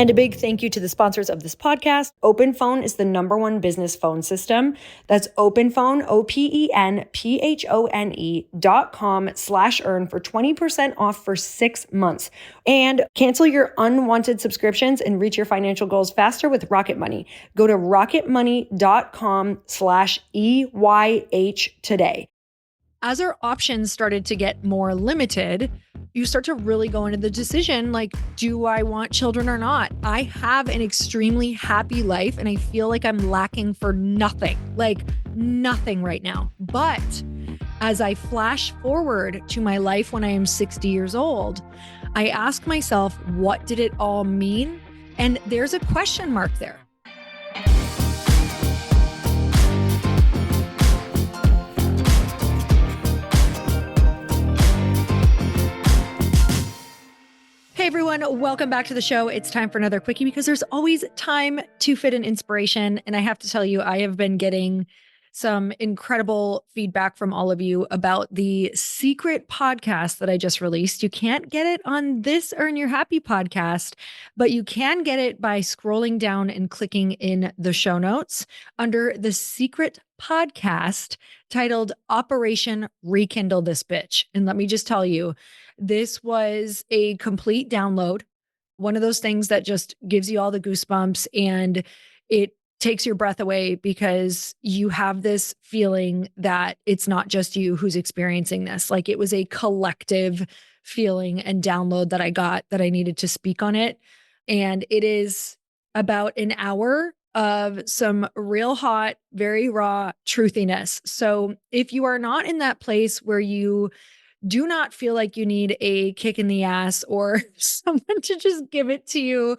And a big thank you to the sponsors of this podcast. OpenPhone is the #1 business phone system. That's OpenPhone, OpenPhone.com/earn for 20% off for 6 months. And cancel your unwanted subscriptions and reach your financial goals faster with Rocket Money. Go to rocketmoney.com/EYH today. As our options started to get more limited, you start to really go into the decision, like, do I want children or not? I have an extremely happy life and I feel like I'm lacking for nothing, like nothing right now. But as I flash forward to my life when I am 60 years old, I ask myself, what did it all mean? And there's a question mark there. Hey everyone, welcome back to the show. It's time for another quickie because there's always time to fit in inspiration. And I have to tell you, I have been getting some incredible feedback from all of you about the secret podcast that I just released. You can't get it on this Earn Your Happy podcast, but you can get it by scrolling down and clicking in the show notes under the secret podcast titled Operation Rekindle This Bitch. And let me just tell you, this was a complete download, one of those things that just gives you all the goosebumps and it takes your breath away because you have this feeling that it's not just you who's experiencing this. Like it was a collective feeling and download that I got that I needed to speak on it. And it is about an hour of some real hot, very raw truthiness. So if you are not in that place where you do not feel like you need a kick in the ass or someone to just give it to you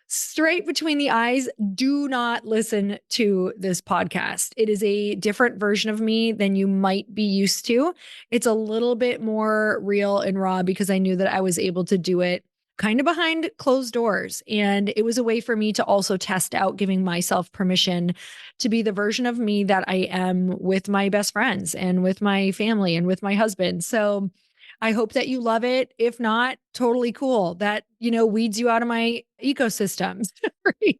straight between the eyes, do not listen to this podcast. It is a different version of me than you might be used to. It's a little bit more real and raw because I knew that I was able to do it kind of behind closed doors. And it was a way for me to also test out giving myself permission to be the version of me that I am with my best friends and with my family and with my husband. So I hope that you love it. If not, totally cool. That, weeds you out of my ecosystems. Right?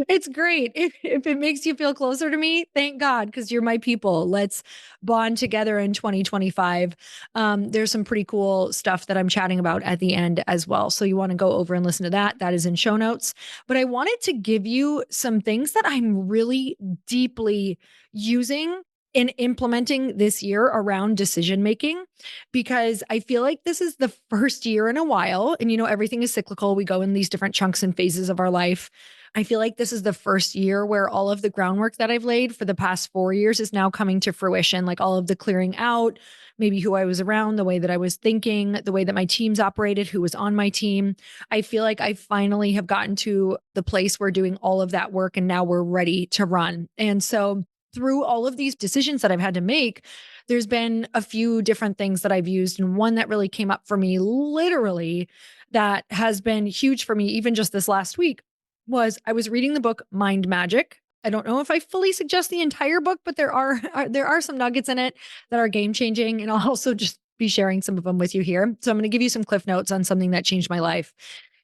It's great. If it makes you feel closer to me, thank God, because you're my people. Let's bond together in 2025. There's some pretty cool stuff that I'm chatting about at the end as well. So you want to go over and listen to that. That is in show notes. But I wanted to give you some things that I'm really deeply using in implementing this year around decision making, because I feel like this is the first year in a while. And, everything is cyclical. We go in these different chunks and phases of our life. I feel like this is the first year where all of the groundwork that I've laid for the past 4 years is now coming to fruition, like all of the clearing out, maybe who I was around, the way that I was thinking, the way that my teams operated, who was on my team. I feel like I finally have gotten to the place where doing all of that work and now we're ready to run. And so through all of these decisions that I've had to make, there's been a few different things that I've used. And one that really came up for me literally that has been huge for me, even just this last week, was I was reading the book Mind Magic. I don't know if I fully suggest the entire book, but there are some nuggets in it that are game changing. And I'll also just be sharing some of them with you here. So I'm going to give you some cliff notes on something that changed my life.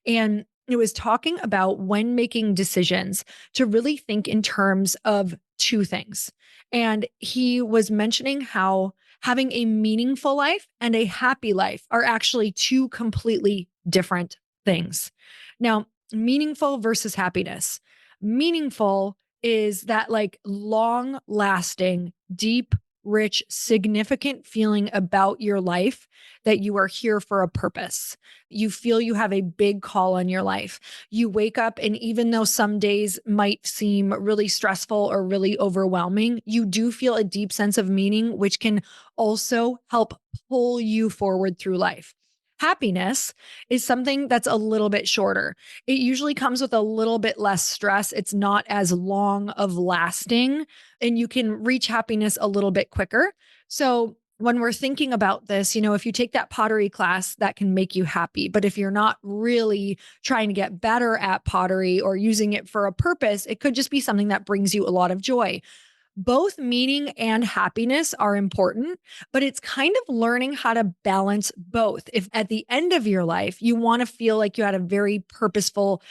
And it was talking about when making decisions to really think in terms of two things. And he was mentioning how having a meaningful life and a happy life are actually two completely different things. Now, meaningful versus happiness. Meaningful is that like long lasting, deep, rich, significant feeling about your life that you are here for a purpose. You feel you have a big call on your life. You wake up, and even though some days might seem really stressful or really overwhelming, you do feel a deep sense of meaning, which can also help pull you forward through life. Happiness is something that's a little bit shorter. It usually comes with a little bit less stress. It's not as long of lasting, and you can reach happiness a little bit quicker. So when we're thinking about this, if you take that pottery class, that can make you happy. But if you're not really trying to get better at pottery or using it for a purpose, it could just be something that brings you a lot of joy. Both meaning and happiness are important, but it's kind of learning how to balance both. If at the end of your life, you want to feel like you had a very purposeful,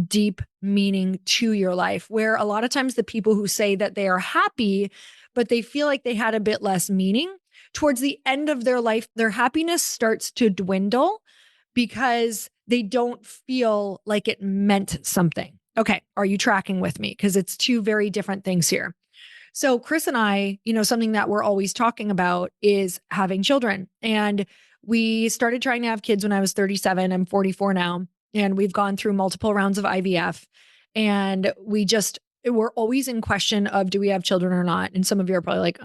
deep meaning to your life. Where a lot of times the people who say that they are happy, but they feel like they had a bit less meaning, towards the end of their life, their happiness starts to dwindle because they don't feel like it meant something. Okay, are you tracking with me? Because it's two very different things here. So, Chris and I, something that we're always talking about is having children. And we started trying to have kids when I was 37. I'm 44 now. And we've gone through multiple rounds of IVF. And we're always in question of, do we have children or not? And some of you are probably like,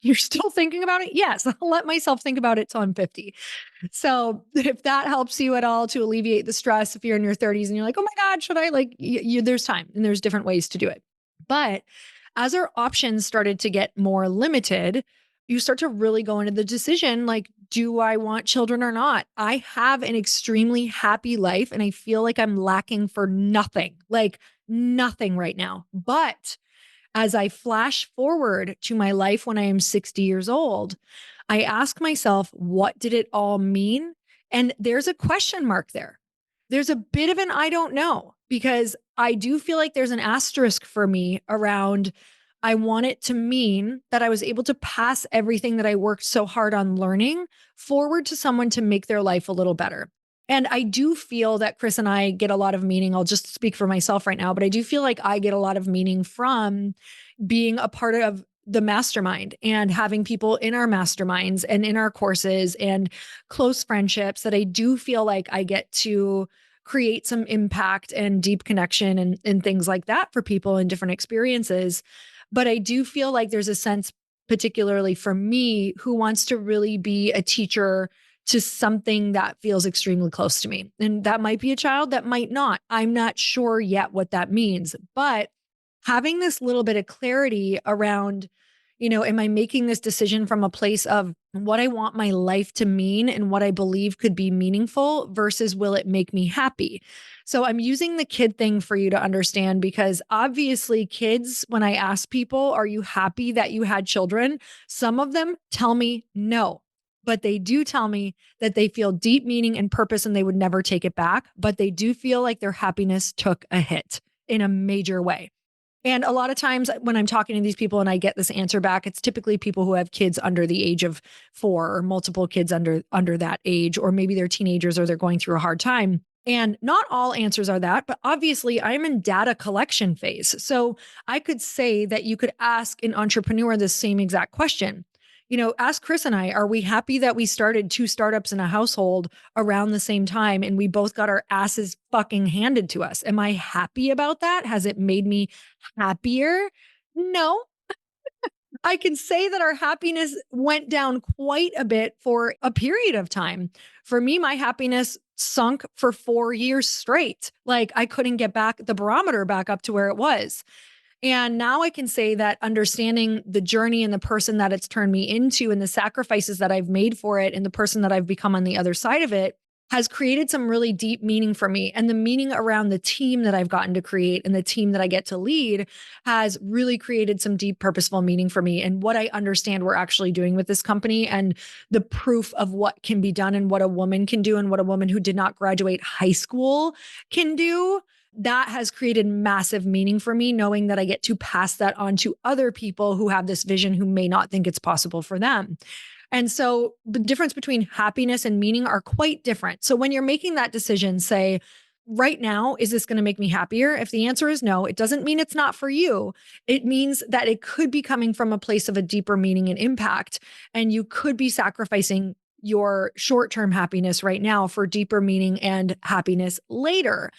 you're still thinking about it? Yes, I'll let myself think about it till I'm 50. So if that helps you at all to alleviate the stress, if you're in your 30s and you're like, oh my God, should I? Like, there's time and there's different ways to do it. But as our options started to get more limited, you start to really go into the decision like, do I want children or not? I have an extremely happy life and I feel like I'm lacking for nothing, like nothing right now. But as I flash forward to my life when I am 60 years old, I ask myself, what did it all mean? And there's a question mark there. There's a bit of an I don't know, because I do feel like there's an asterisk for me around I want it to mean that I was able to pass everything that I worked so hard on learning forward to someone to make their life a little better. And I do feel that Chris and I get a lot of meaning. I'll just speak for myself right now, but I do feel like I get a lot of meaning from being a part of the mastermind and having people in our masterminds and in our courses and close friendships that I do feel like I get to create some impact and deep connection and things like that for people in different experiences. But I do feel like there's a sense, particularly for me, who wants to really be a teacher to something that feels extremely close to me. And that might be a child, that might not. I'm not sure yet what that means. But having this little bit of clarity around, am I making this decision from a place of what I want my life to mean and what I believe could be meaningful versus will it make me happy? So I'm using the kid thing for you to understand, because obviously kids, when I ask people, are you happy that you had children? Some of them tell me no. But they do tell me that they feel deep meaning and purpose and they would never take it back. But they do feel like their happiness took a hit in a major way. And a lot of times when I'm talking to these people and I get this answer back, it's typically people who have kids under the age of 4 or multiple kids under that age, or maybe they're teenagers or they're going through a hard time. And not all answers are that, but obviously I'm in data collection phase. So I could say that you could ask an entrepreneur the same exact question. Ask Chris and I, are we happy that we started 2 startups in a household around the same time and we both got our asses fucking handed to us? Am I happy about that? Has it made me happier? No. I can say that our happiness went down quite a bit for a period of time. For me, my happiness sunk for 4 years straight. Like I couldn't get the barometer back up to where it was. And now I can say that understanding the journey and the person that it's turned me into and the sacrifices that I've made for it and the person that I've become on the other side of it has created some really deep meaning for me. And the meaning around the team that I've gotten to create and the team that I get to lead has really created some deep, purposeful meaning for me. And what I understand we're actually doing with this company and the proof of what can be done and what a woman can do and what a woman who did not graduate high school can do. That has created massive meaning for me, knowing that I get to pass that on to other people who have this vision who may not think it's possible for them. And so the difference between happiness and meaning are quite different. So when you're making that decision, say, right now, is this going to make me happier? If the answer is no, it doesn't mean it's not for you. It means that it could be coming from a place of a deeper meaning and impact. And you could be sacrificing your short-term happiness right now for deeper meaning and happiness later.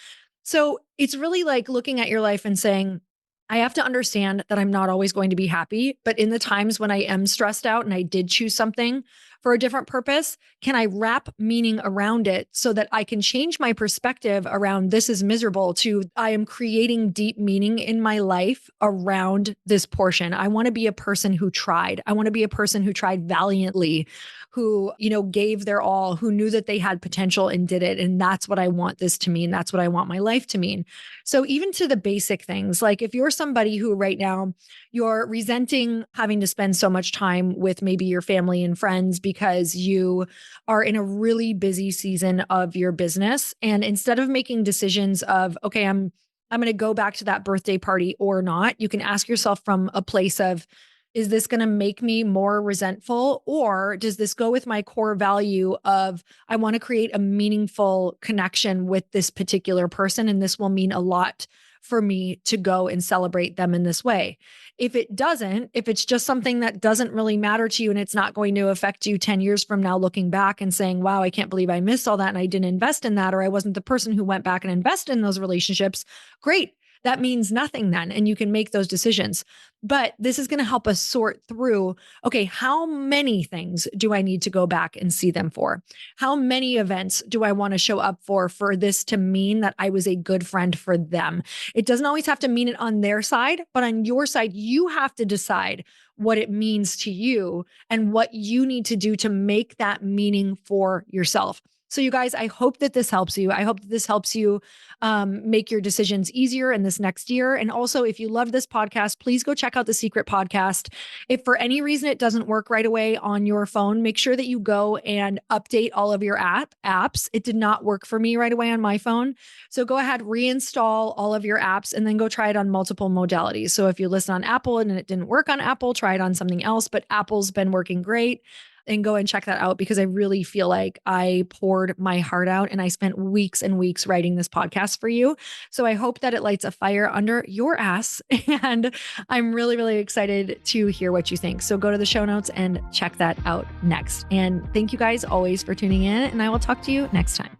So it's really like looking at your life and saying, I have to understand that I'm not always going to be happy, but in the times when I am stressed out and I did choose something for a different purpose, can I wrap meaning around it so that I can change my perspective around this is miserable to I am creating deep meaning in my life around this portion. I want to be a person who tried. I want to be a person who tried valiantly who, gave their all, who knew that they had potential and did it. And that's what I want this to mean. That's what I want my life to mean. So even to the basic things, like if you're somebody who right now you're resenting having to spend so much time with maybe your family and friends because you are in a really busy season of your business. And instead of making decisions of, okay, I'm going to go back to that birthday party or not, you can ask yourself from a place of, is this going to make me more resentful? Or does this go with my core value of, I want to create a meaningful connection with this particular person, and this will mean a lot for me to go and celebrate them in this way? If it doesn't, if it's just something that doesn't really matter to you and it's not going to affect you 10 years from now, looking back and saying, wow, I can't believe I missed all that and I didn't invest in that, or I wasn't the person who went back and invested in those relationships, great. That means nothing then, and you can make those decisions. But this is going to help us sort through, okay, how many things do I need to go back and see them for? How many events do I want to show up for this to mean that I was a good friend for them? It doesn't always have to mean it on their side, but on your side, you have to decide what it means to you and what you need to do to make that meaning for yourself. So you guys, I hope that this helps you. I hope that this helps you make your decisions easier in this next year. And also, if you love this podcast, please go check out The Secret Podcast. If for any reason it doesn't work right away on your phone, make sure that you go and update all of your apps. It did not work for me right away on my phone. So go ahead, reinstall all of your apps and then go try it on multiple modalities. So if you listen on Apple and it didn't work on Apple, try it on something else, but Apple's been working great. And go and check that out, because I really feel like I poured my heart out and I spent weeks and weeks writing this podcast for you. So I hope that it lights a fire under your ass. And I'm really, really excited to hear what you think. So go to the show notes and check that out next. And thank you guys always for tuning in, and I will talk to you next time.